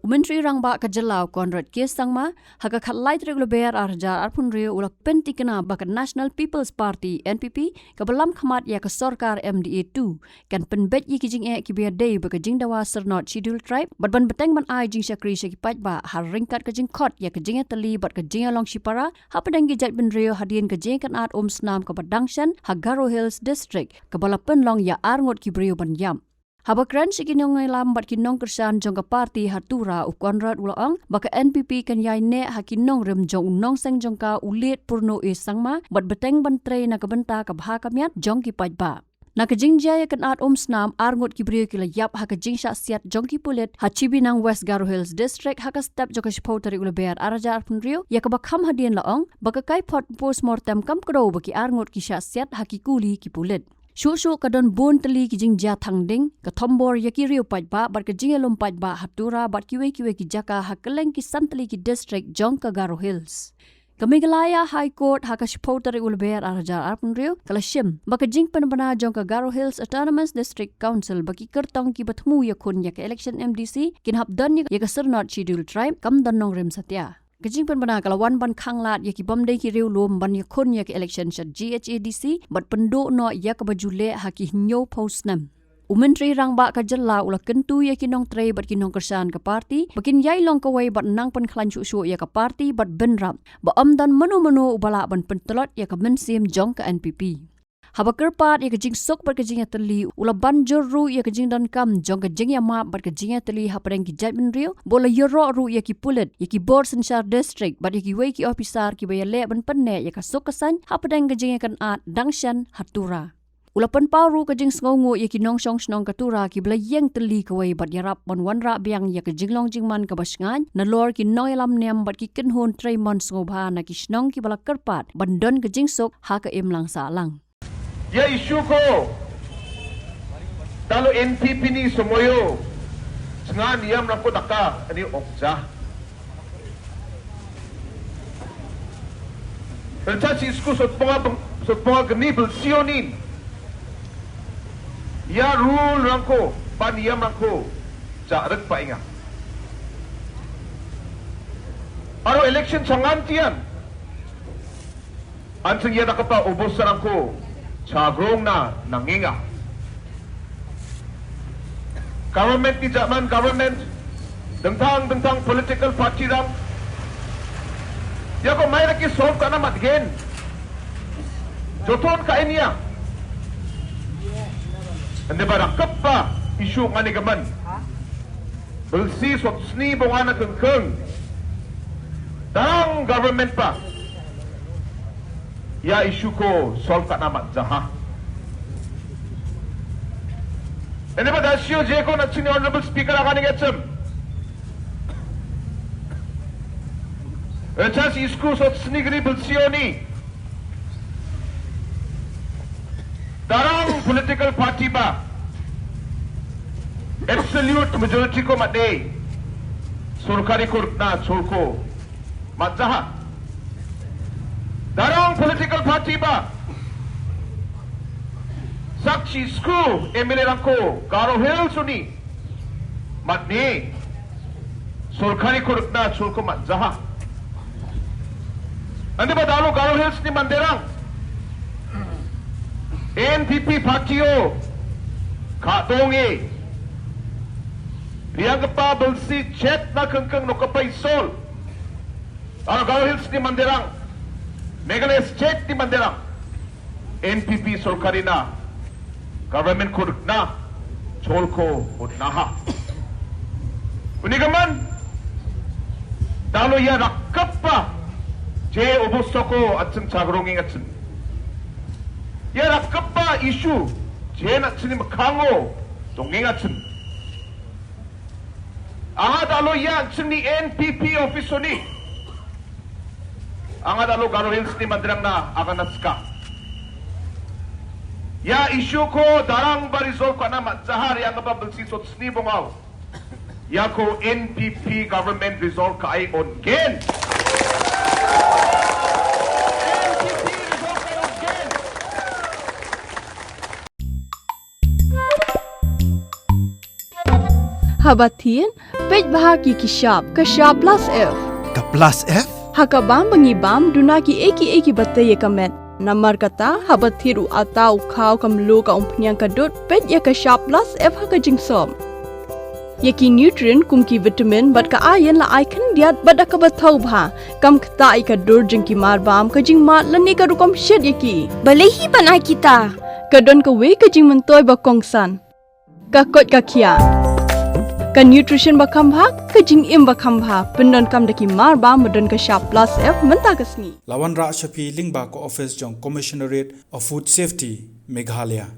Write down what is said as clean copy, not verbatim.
Menteri Rangba Kajelau Konrad Kiesangma haka khalai regular arja arpun rio ulak pentikena baka National People's Party NPP kabelam khamat ya ke sorkar MDA2 kan penbet yi kijing e kibia day baka jingdawa Syrnod schedule tribe ban beteng ban ai jing syakri syakipaj ba har ringkat kajing kot ya kajing Tylli bat kajing long shipara ha pedang gijat ben rio hadien kajing kan at snam ka badangshan Halor Hills District kabala penlong ya arngot kibrio ban yam Habakran sikinong lam bat kinong kersan jong parti hatura ukonrad ulaang baka NPP kan yai ne hakinong rem jong nong seng jong ka ulit purno sangma bat beteng bantre na kabenta kabha kamyat jong kipaj ba. Na kajing jaya kan at snam arngot kibrio kila yap ha kajing siat jong kipulit ha chibi nang West Halor Hills District ha ka step jong kapotari ulabear araja arpun rio ya kabakam hadien laong baka kai pot postmortem kam kro baki arngot ki siat ha kikuli kipulit. Shushu kadon bon Tylli kijing ja thangding ka thombor yaki riu paj ba bar kijing lom paj ba hatura bat kiwe ki jaka hakeleng ki Tylli ki district jong ka Halor Hills ka Meghalaya High Court haka shipotari ulber arja arpun riu kala shim baka jing panbana jong ka Halor Hills Autonomous District Council baki kertong ki batmu yakun ya ka election MDC kin hapdan ya ka Syrnod schedule tribe kam danong rem satya Kajing penbana kalawan ban khanglat ya ki bomdai ki riu lom ban yakun ya ki election shat GHADC bat pendo no ya ka bajule haki nyo postnam Menteri Rangba Kajelau ula kentu ya kinong tre bat kinong kersan ke parti bakin yai long kawai bat nang pen khlan chu ya ka parti bat benrap ba amdan menu ubala ban pentelot ya ka mensim jong ka NPP Haba Kyrpad ya kajing sok bat kajing ya Tylli ula banjur ru ya kajing dan kam jong kajing ya ma bat kajing ya Tylli hapadang ki jat ben rio bola yoro ru ya ki pulit ya ki board senshar district bat ya ki wei ki officer ki baya le ban penne ya ka sok kasan hapadang kajing ya kan at dangshan hatura ula pen paru kajing sngongo ya ki nong snong katura ki bela yeng Tylli kawai bat yarap ban wanra biang ya kajing long jingman ka basngan na lor ki noy lam niam bat ki kenhon treimon sngoba na ki snong ki bala Kyrpad ban don kajing sok ha ka imlang sa lang Ya isu ko Talo NPP ni semoyo Sengan diam lang ko taka Ini okja Rencana si isku Sot mga ganibel Sionin Ya rule lang ko Paniyam lang ko Jarek pa inga Aro election sangan tiyan Anseng yata ka pa Ubos lang ko Cagrong na nanginga. Government di zaman government tentang political party ram. Ya ko mai lagi solve kana matgen. Joton ka inya. Ande barang kappa isu ngani gaman. Belsi sot sni bongana kengkeng. Dang government pa. Ya isu ko solve kat namat jaha. Ini pada isu je ko nak sini honorable speaker akan ngecem. Ecas isku sot senigri belsioni. Darang political party ba. Absolute majority ko made. Surkari ko na surko mat jaha. Darang political party ba Sakshi skru MLA rangko Halor Hills uni matni surkari kurutna sulko mat jaha andi badalo Halor Hills ni manderang NPP partio ka donge riang kepa belsi chat na kengkeng no kapai sol Halor Hills ni manderang Meghalaya state di manderang NPP solkarina government kurna cholko utnaha unigaman dalo ya rakappa je obosoko atsen chagronging atsen ya rakappa issue je natsini makango donging atsen aha dalo ya atsen ni NPP office ni ang adalo Halor Hills ni mandirang na akan naska. Ya isu ko darang barizol ko na matzahar yang napabelsisot sni bongaw. Ya ko NPP government resolve ka ay on gen. NPP resolve ka on gen. Habatien pej bahagi ki sharp plus F. Ka plus F? Hakabam bangibam dunaki eki bataya kamet. Namar kata habat thiru atau kau kamlu ka umpnyang kadut pej ya ka sharp plus F haka jingsom. Yaki nutrient kumki vitamin bat ka iron la icon diat bat ka bathau bha kam khta ka dur jingki marbam ka jing mat lani ka rukom shed yaki. Balehi banai kita. Kadon ka we ka jing mentoy ba kongsan. Ka kot ka kia. Ka nutrition ba khambha ka jing im ba khambha pendon kam daki marbam medon ka sharp plus F menta kasni. Lawan Ra Shapi Lingba ko office jong Commissionerate of Food Safety Meghalaya.